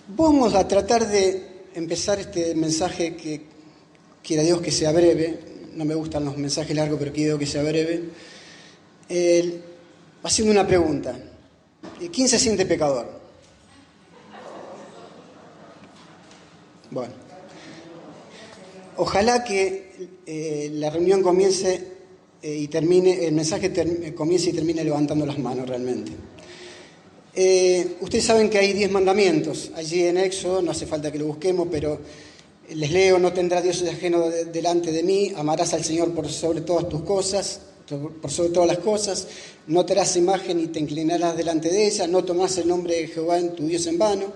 Vamos a tratar de empezar este mensaje que quiera Dios que sea breve. No me gustan los mensajes largos, pero quiero que sea breve. Haciendo una pregunta. ¿Quién se siente pecador? Bueno. Ojalá que la reunión comience y termine, el mensaje comience y termine levantando las manos realmente. Ustedes saben que hay 10 mandamientos allí en Éxodo, no hace falta que lo busquemos, pero les leo: no tendrás dioses ajenos delante de mí, amarás al Señor por sobre todas tus cosas, por sobre todas las cosas, no te harás imagen ni te inclinarás delante de ella, no tomarás el nombre de Jehová en tu Dios en vano,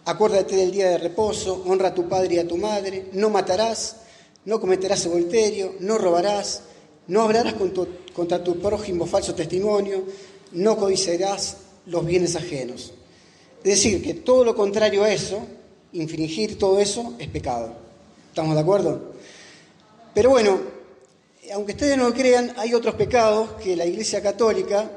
acuérdate del día de reposo, honra a tu padre y a tu madre, no matarás, no cometerás adulterio, no robarás, no hablarás contra tu prójimo falso testimonio, no codiciarás los bienes ajenos. Es decir, que todo lo contrario a eso, infringir todo eso, es pecado. ¿Estamos de acuerdo? Pero bueno, aunque ustedes no lo crean, hay otros pecados que la Iglesia Católica,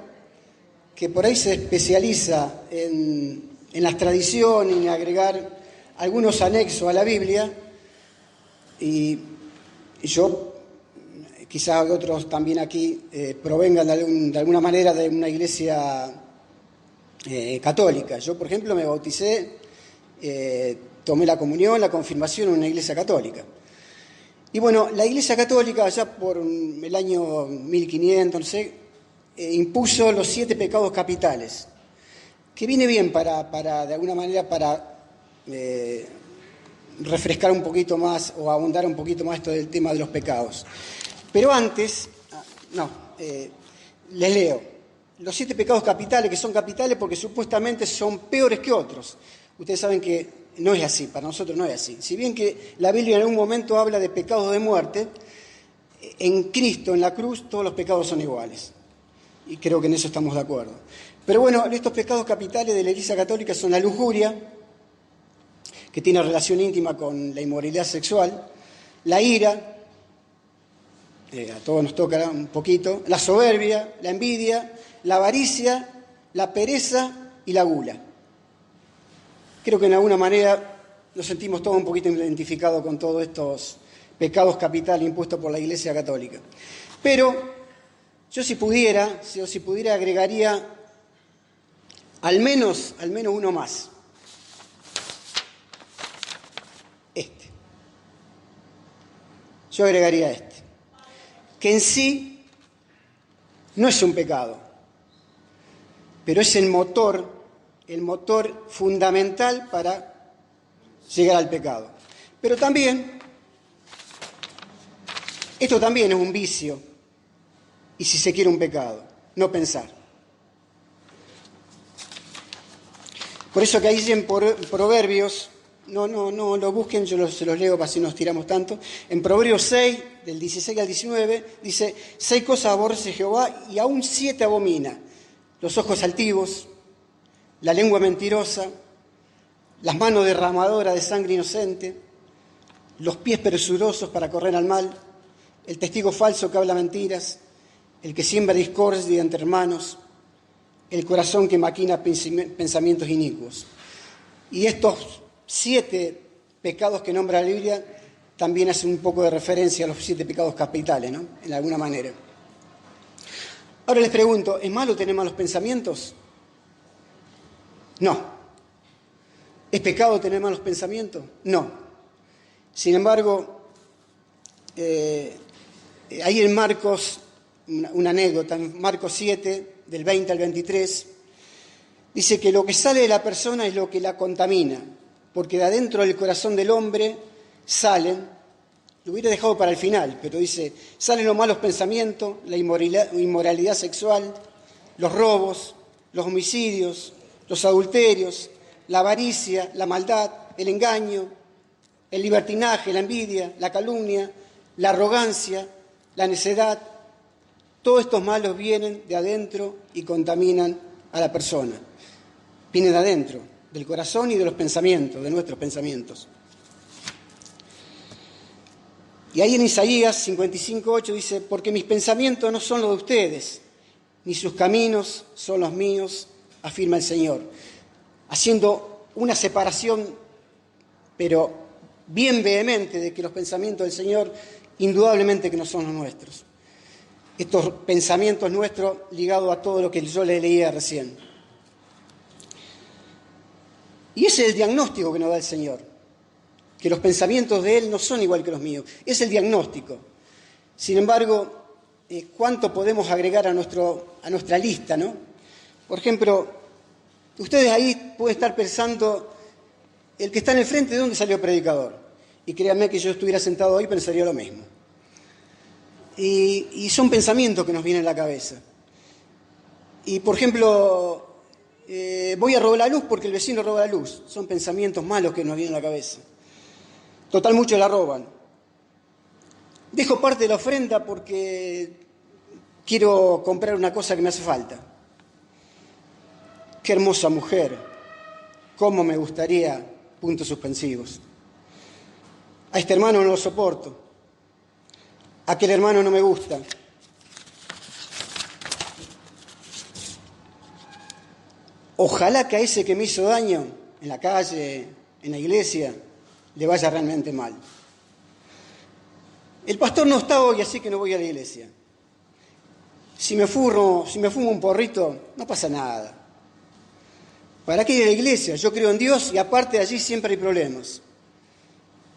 que por ahí se especializa en las tradiciones, en agregar algunos anexos a la Biblia, y yo, quizás otros también aquí provengan de alguna manera de una iglesia católica. Yo, por ejemplo, me bauticé, tomé la comunión, la confirmación en una iglesia católica. Y bueno, la Iglesia Católica, allá por el año 1500, no sé, impuso los 7 pecados capitales, que viene bien para de alguna manera, para refrescar un poquito más o ahondar un poquito más esto del tema de los pecados. Pero antes, les leo los 7 pecados capitales, que son capitales porque supuestamente son peores que otros. Ustedes saben que no es así, para nosotros no es así. Si bien que la Biblia en algún momento habla de pecados de muerte, en Cristo, en la cruz, todos los pecados son iguales. Y creo que en eso estamos de acuerdo. Pero bueno, estos pecados capitales de la Iglesia Católica son la lujuria, que tiene relación íntima con la inmoralidad sexual, la ira, a todos nos toca un poquito, la soberbia, la envidia, la avaricia, la pereza y la gula. Creo que en alguna manera nos sentimos todos un poquito identificados con todos estos pecados capitales impuestos por la Iglesia Católica. Pero yo si pudiera agregaría al menos uno más. Yo agregaría que en sí no es un pecado, pero es el motor fundamental para llegar al pecado. Pero también, esto también es un vicio, y si se quiere un pecado, no pensar. Por eso que ahí dicen Proverbios, no lo busquen, yo se los leo para si nos tiramos tanto. En Proverbios 6, del 16 al 19, dice: 6 cosas aborrece Jehová y aún 7 abomina: los ojos altivos, la lengua mentirosa, las manos derramadoras de sangre inocente, los pies presurosos para correr al mal, el testigo falso que habla mentiras, el que siembra discordia entre hermanos, el corazón que maquina pensamientos inicuos. Y estos 7 pecados que nombra la Biblia también hacen un poco de referencia a los 7 pecados capitales, ¿no? En alguna manera. Ahora les pregunto, ¿es malo tener malos pensamientos? No. ¿Es pecado tener malos pensamientos? No. Sin embargo, hay en Marcos una anécdota, en Marcos 7, del 20 al 23, dice que lo que sale de la persona es lo que la contamina, porque de adentro del corazón del hombre salen, lo hubiera dejado para el final, pero dice, salen los malos pensamientos, la inmoralidad sexual, los robos, los homicidios, los adulterios, la avaricia, la maldad, el engaño, el libertinaje, la envidia, la calumnia, la arrogancia, la necedad. Todos estos malos vienen de adentro y contaminan a la persona. Vienen de adentro, del corazón y de los pensamientos, de nuestros pensamientos. Y ahí en Isaías 55:8 dice, porque mis pensamientos no son los de ustedes, ni sus caminos son los míos, afirma el Señor. Haciendo una separación, pero bien vehemente, de que los pensamientos del Señor indudablemente que no son los nuestros. Estos pensamientos nuestros ligados a todo lo que yo le leía recién. Y ese es el diagnóstico que nos da el Señor, que los pensamientos de Él no son igual que los míos. Es el diagnóstico. Sin embargo, ¿cuánto podemos agregar a nuestra lista, ¿no? Por ejemplo, ustedes ahí pueden estar pensando, el que está en el frente, ¿de dónde salió el predicador? Y créanme que yo estuviera sentado ahí pensaría lo mismo. Y son pensamientos que nos vienen a la cabeza. Y, por ejemplo, voy a robar la luz porque el vecino roba la luz. Son pensamientos malos que nos vienen a la cabeza. Total, muchos la roban. Dejo parte de la ofrenda porque quiero comprar una cosa que me hace falta. Qué hermosa mujer. Cómo me gustaría, puntos suspensivos. A este hermano no lo soporto. A aquel hermano no me gusta. Ojalá que a ese que me hizo daño en la calle, en la iglesia, le vaya realmente mal. El pastor no está hoy, así que no voy a la iglesia. Si me fumo un porrito, no pasa nada. ¿Para qué ir a la iglesia? Yo creo en Dios y aparte de allí siempre hay problemas.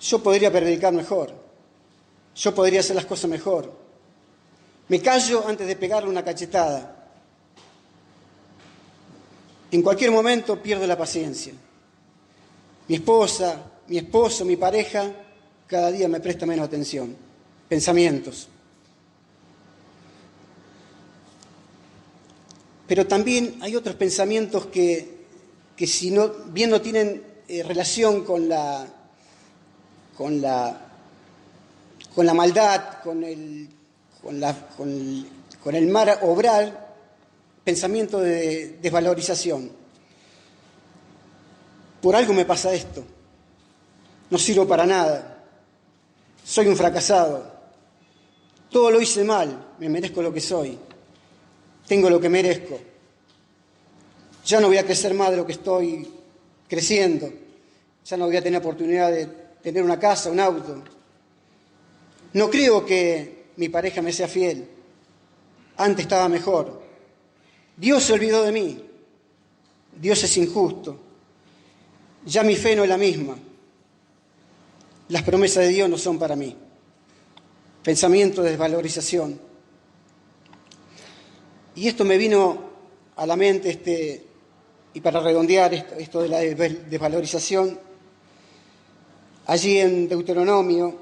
Yo podría predicar mejor. Yo podría hacer las cosas mejor. Me callo antes de pegarle una cachetada. En cualquier momento pierdo la paciencia. Mi esposa, mi esposo, mi pareja, cada día me presta menos atención. Pensamientos. Pero también hay otros pensamientos que si no, bien no tienen relación con la maldad, con el mal obrar, pensamiento de desvalorización. Por algo me pasa esto. No sirvo para nada. Soy un fracasado. Todo lo hice mal. Me merezco lo que soy. Tengo lo que merezco. Ya no voy a crecer más de lo que estoy creciendo. Ya no voy a tener oportunidad de tener una casa, un auto. No creo que mi pareja me sea fiel. Antes estaba mejor. Dios se olvidó de mí. Dios es injusto. Ya mi fe no es la misma. Las promesas de Dios no son para mí. Pensamiento de desvalorización. Y esto me vino a la mente, y para redondear esto de la desvalorización, allí en Deuteronomio,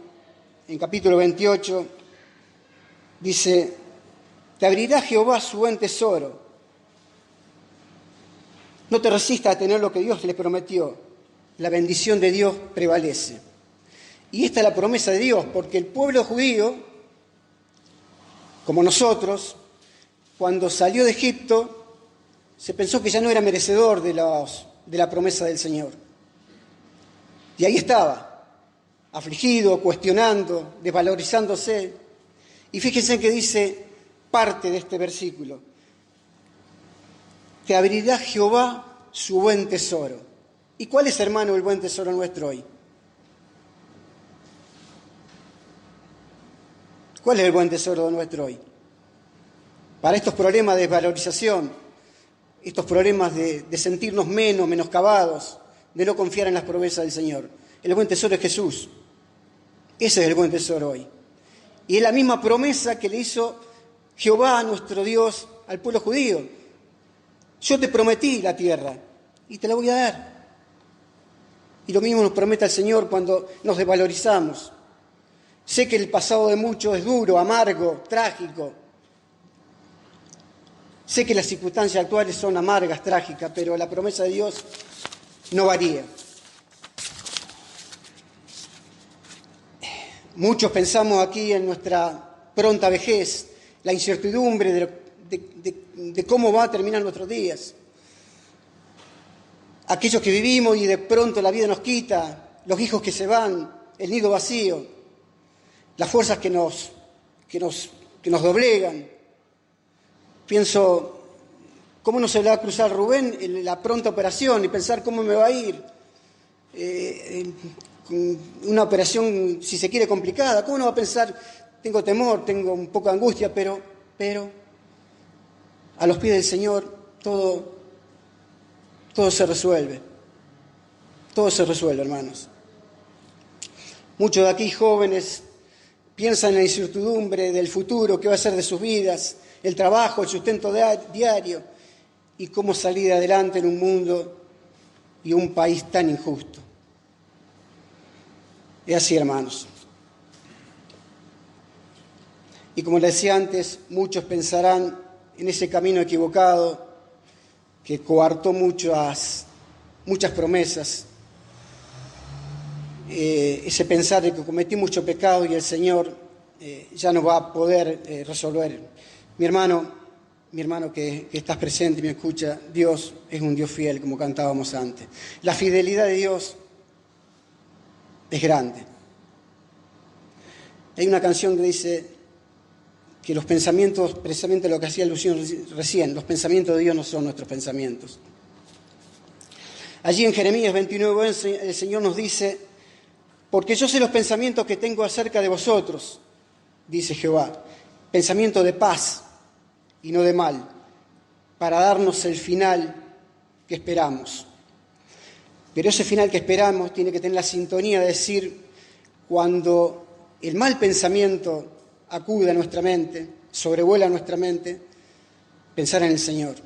en capítulo 28, dice, te abrirá Jehová su buen tesoro. No te resistas a tener lo que Dios le prometió. La bendición de Dios prevalece. Y esta es la promesa de Dios, porque el pueblo judío, como nosotros, cuando salió de Egipto, se pensó que ya no era merecedor de la promesa del Señor. Y ahí estaba, afligido, cuestionando, desvalorizándose. Y fíjense que dice parte de este versículo. Te abrirá Jehová su buen tesoro. ¿Y cuál es, hermano, el buen tesoro nuestro hoy? ¿Cuál es el buen tesoro nuestro hoy? Para estos problemas de desvalorización, estos problemas de sentirnos menoscabados, de no confiar en las promesas del Señor. El buen tesoro es Jesús. Ese es el buen tesoro hoy. Y es la misma promesa que le hizo Jehová, nuestro Dios, al pueblo judío. Yo te prometí la tierra y te la voy a dar. Y lo mismo nos promete el Señor cuando nos desvalorizamos. Sé que el pasado de muchos es duro, amargo, trágico. Sé que las circunstancias actuales son amargas, trágicas, pero la promesa de Dios no varía. Muchos pensamos aquí en nuestra pronta vejez, la incertidumbre de cómo va a terminar nuestros días. Aquellos que vivimos y de pronto la vida nos quita, los hijos que se van, el nido vacío. las fuerzas que nos doblegan. Pienso, ¿cómo no se le va a cruzar a Rubén en la pronta operación y pensar cómo me va a ir? Una operación, si se quiere, complicada. ¿Cómo no va a pensar, tengo temor, tengo un poco de angustia, pero a los pies del Señor todo se resuelve. Todo se resuelve, hermanos. Muchos de aquí jóvenes piensan en la incertidumbre del futuro, qué va a ser de sus vidas, el trabajo, el sustento diario y cómo salir adelante en un mundo y un país tan injusto. Es así, hermanos. Y como les decía antes, muchos pensarán en ese camino equivocado que coartó muchas promesas, ese pensar de que cometí mucho pecado y el Señor ya no va a poder resolver. Mi hermano que estás presente y me escucha, Dios es un Dios fiel, como cantábamos antes. La fidelidad de Dios es grande. Hay una canción que dice que los pensamientos, precisamente lo que hacía alusión recién, los pensamientos de Dios no son nuestros pensamientos. Allí en Jeremías 29, el Señor nos dice: porque yo sé los pensamientos que tengo acerca de vosotros, dice Jehová, pensamiento de paz y no de mal, para darnos el final que esperamos. Pero ese final que esperamos tiene que tener la sintonía de decir, cuando el mal pensamiento acude a nuestra mente, sobrevuela nuestra mente, pensar en el Señor.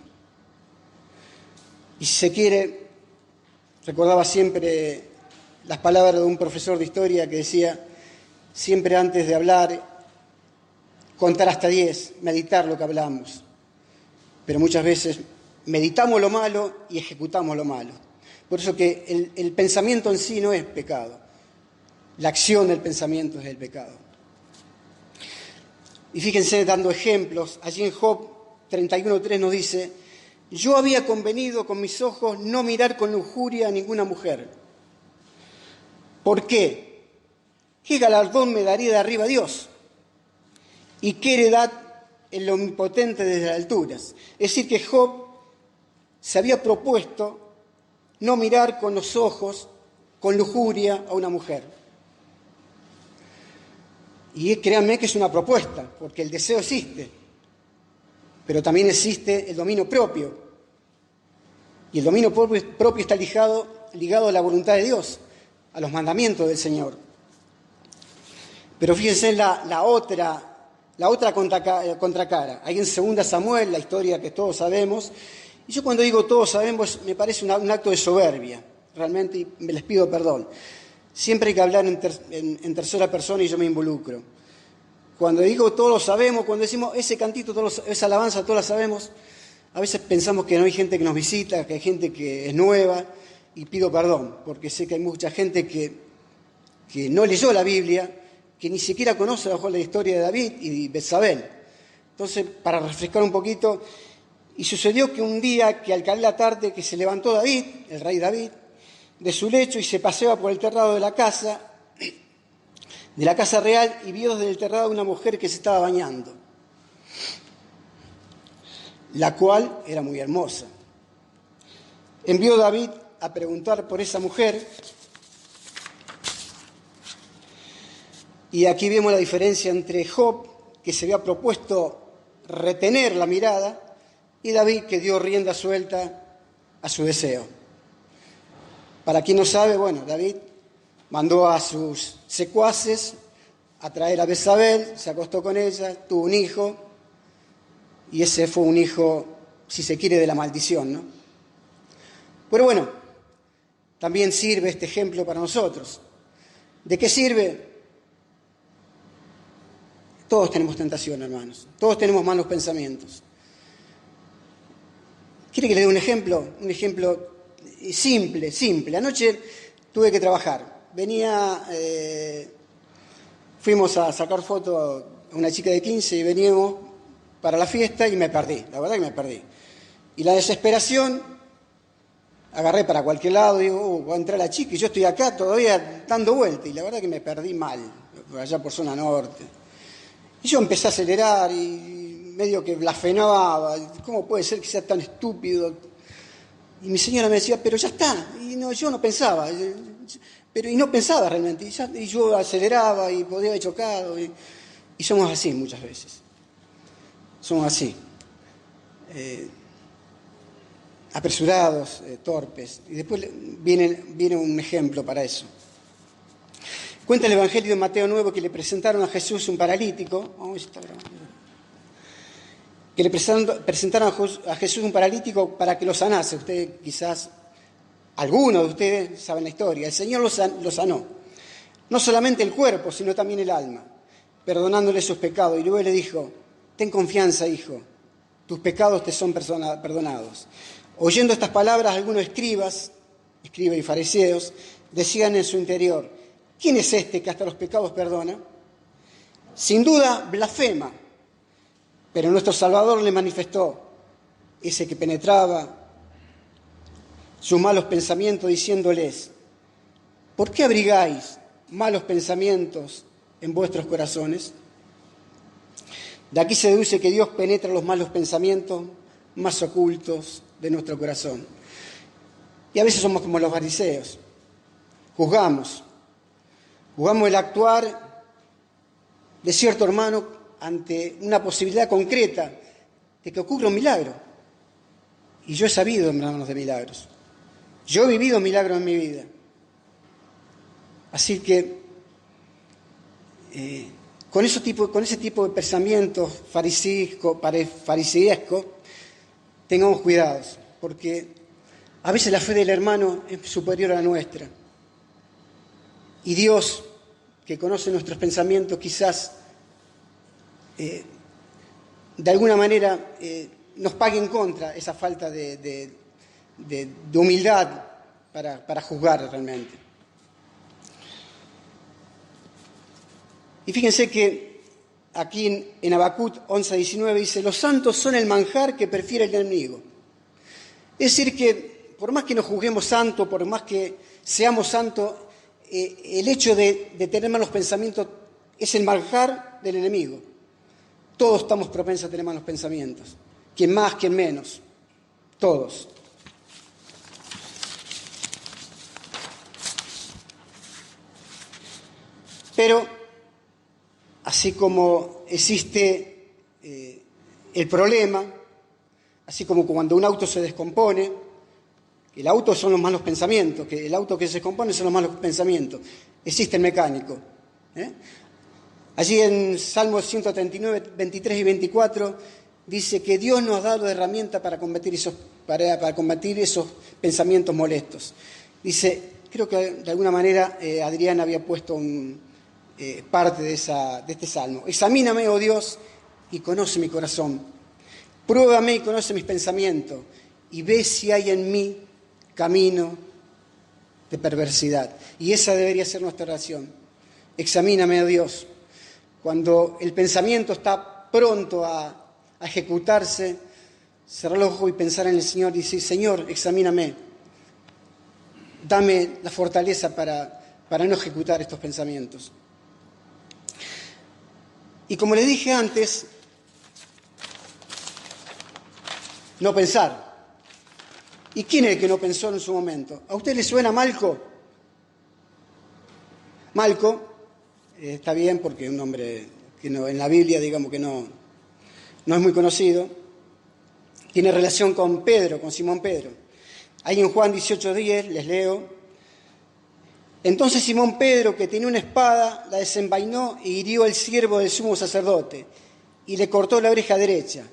Y si se quiere, recordaba siempre las palabras de un profesor de historia que decía, siempre antes de hablar, contar hasta 10, meditar lo que hablamos. Pero muchas veces meditamos lo malo y ejecutamos lo malo. Por eso que el pensamiento en sí no es pecado. La acción del pensamiento es el pecado. Y fíjense, dando ejemplos, allí en Job 31:3 nos dice, yo había convenido con mis ojos no mirar con lujuria a ninguna mujer. ¿Por qué? ¿Qué galardón me daría de arriba Dios? ¿Y qué heredad el omnipotente desde las alturas? Es decir, que Job se había propuesto no mirar con los ojos, con lujuria a una mujer. Y créanme que es una propuesta, porque el deseo existe, pero también existe el dominio propio. Y el dominio propio está ligado a la voluntad de Dios, a los mandamientos del Señor. Pero fíjense la otra contracara. Ahí en 2 Samuel, la historia que todos sabemos. Y yo cuando digo todos sabemos, me parece un acto de soberbia, realmente, y les pido perdón. Siempre hay que hablar en tercera persona y yo me involucro. Cuando digo todos lo sabemos, cuando decimos ese cantito, esa alabanza, todos la sabemos, a veces pensamos que no hay gente que nos visita, que hay gente que es nueva, y pido perdón, porque sé que hay mucha gente que no leyó la Biblia, que ni siquiera conoce a lo mejor la historia de David y Betsabé. Entonces, para refrescar un poquito, y sucedió que un día, que al caer la tarde, que se levantó David, el rey David, de su lecho y se paseaba por el terrado de la casa real, y vio desde el terrado una mujer que se estaba bañando, la cual era muy hermosa. Envió David a preguntar por esa mujer, y aquí vemos la diferencia entre Job, que se había propuesto retener la mirada, y David, que dio rienda suelta a su deseo. Para quien no sabe, bueno, David mandó a sus secuaces a traer a Betsabé, se acostó con ella, tuvo un hijo, y ese fue un hijo, si se quiere, de la maldición, ¿no? Pero bueno, también sirve este ejemplo para nosotros. ¿De qué sirve? Todos tenemos tentación, hermanos. Todos tenemos malos pensamientos. ¿Quiere que le dé un ejemplo? Un ejemplo simple. Anoche tuve que trabajar. Fuimos a sacar foto a una chica de 15 y veníamos para la fiesta y me perdí. La verdad que me perdí. Y la desesperación, agarré para cualquier lado, digo, va a entrar la chica y yo estoy acá todavía dando vuelta. Y la verdad que me perdí mal. por allá por zona norte. Y yo empecé a acelerar y medio que blasfemaba. ¿Cómo puede ser que sea tan estúpido? Y mi señora me decía, pero ya está. Y no, yo no pensaba. Y no pensaba realmente. Y yo aceleraba y podía haber chocado. Y somos así muchas veces. Somos así. Apresurados, torpes. Y después viene un ejemplo para eso. Cuenta el Evangelio de Mateo 9 que le presentaron a Jesús un paralítico. Que le presentaron a Jesús un paralítico para que lo sanase. Ustedes quizás, algunos de ustedes saben la historia. El Señor lo sanó. No solamente el cuerpo, sino también el alma, perdonándole sus pecados. Y luego le dijo, ten confianza, hijo, tus pecados te son perdonados. Oyendo estas palabras, algunos escribas y fariseos, decían en su interior, ¿quién es este que hasta los pecados perdona? Sin duda, blasfema. Pero nuestro Salvador le manifestó, ese que penetraba sus malos pensamientos, diciéndoles, ¿por qué abrigáis malos pensamientos en vuestros corazones? De aquí se deduce que Dios penetra los malos pensamientos más ocultos de nuestro corazón. Y a veces somos como los fariseos, juzgamos el actuar de cierto hermano ante una posibilidad concreta de que ocurra un milagro. Y yo he sabido, hermanos, de milagros. Yo he vivido milagros en mi vida. Así que con ese tipo de pensamientos fariseescos, tengamos cuidados, porque a veces la fe del hermano es superior a la nuestra. Y Dios, que conoce nuestros pensamientos, quizás de alguna manera nos pague en contra esa falta de humildad para juzgar realmente. Y fíjense que aquí en Habacuc 11:19 dice, los santos son el manjar que prefiere el enemigo. Es decir que por más que nos juzguemos santos, por más que seamos santos, el hecho de tener malos pensamientos es el manjar del enemigo. Todos estamos propensos a tener malos pensamientos. Quien más, quien menos. Todos. Pero, así como existe el problema, así como cuando un auto se descompone, el auto son los malos pensamientos, que el auto que se descompone son los malos pensamientos. Existe el mecánico. Allí en Salmos 139, 23 y 24, dice que Dios nos ha dado herramientas para combatir esos pensamientos molestos. Dice, creo que de alguna manera Adrián había puesto parte de este salmo. Examíname, oh Dios, y conoce mi corazón. Pruébame y conoce mis pensamientos, y ve si hay en mí camino de perversidad. Y esa debería ser nuestra oración. Examíname, oh Dios. Cuando el pensamiento está pronto a ejecutarse, cerrar los ojos y pensar en el Señor y decir, Señor, examíname. Dame la fortaleza para no ejecutar estos pensamientos. Y como le dije antes, no pensar. ¿Y quién es el que no pensó en su momento? ¿A usted le suena Malco? Malco, está bien porque es un nombre que no, en la Biblia digamos que no es muy conocido. Tiene relación con Pedro, con Simón Pedro. Ahí en Juan 18:10, les leo. Entonces Simón Pedro, que tenía una espada, la desenvainó y hirió al siervo del sumo sacerdote y le cortó la oreja derecha.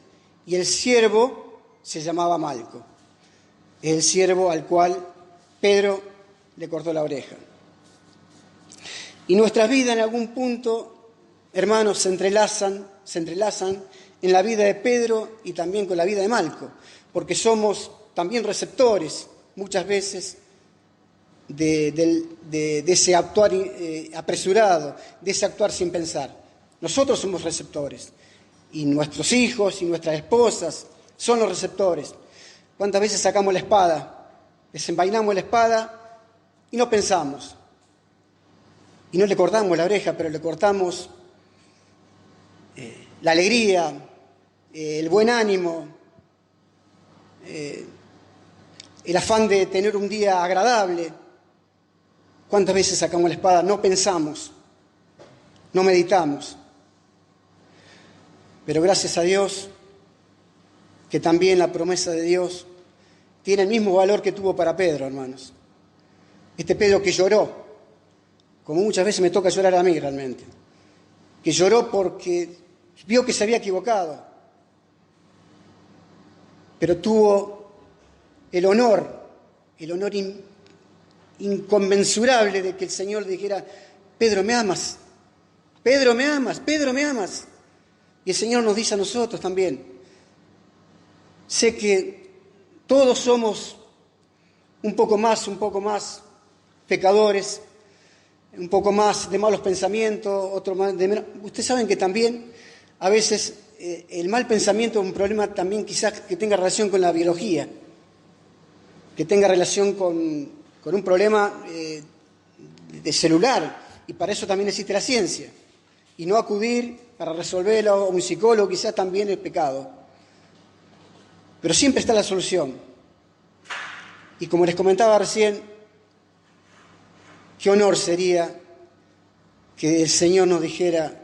Y el siervo se llamaba Malco. Es el siervo al cual Pedro le cortó la oreja. Y nuestras vidas en algún punto, hermanos, se entrelazan en la vida de Pedro y también con la vida de Malco, porque somos también receptores muchas veces de ese actuar apresurado, de ese actuar sin pensar. Nosotros somos receptores y nuestros hijos y nuestras esposas son los receptores. ¿Cuántas veces sacamos la espada, desenvainamos la espada y no pensamos? y no le cortamos la oreja, pero le cortamos la alegría, el buen ánimo, el afán de tener un día agradable. ¿Cuántas veces sacamos la espada? No pensamos, no meditamos. Pero gracias a Dios, que también la promesa de Dios tiene el mismo valor que tuvo para Pedro, hermanos. Este Pedro que lloró, como muchas veces me toca llorar a mí realmente, que lloró porque vio que se había equivocado, pero tuvo el honor inconmensurable de que el Señor dijera: Pedro, me amas, Pedro, me amas, Pedro, me amas. Y el Señor nos dice a nosotros también: sé que todos somos un poco más pecadores, un poco más de malos pensamientos, otro más de menos. Ustedes saben que también a veces el mal pensamiento es un problema también quizás que tenga relación con la biología, que tenga relación con un problema de celular, y para eso también existe la ciencia. Y no acudir para resolverlo a un psicólogo quizás también es pecado. Pero siempre está la solución. Y como les comentaba recién, qué honor sería que el Señor nos dijera: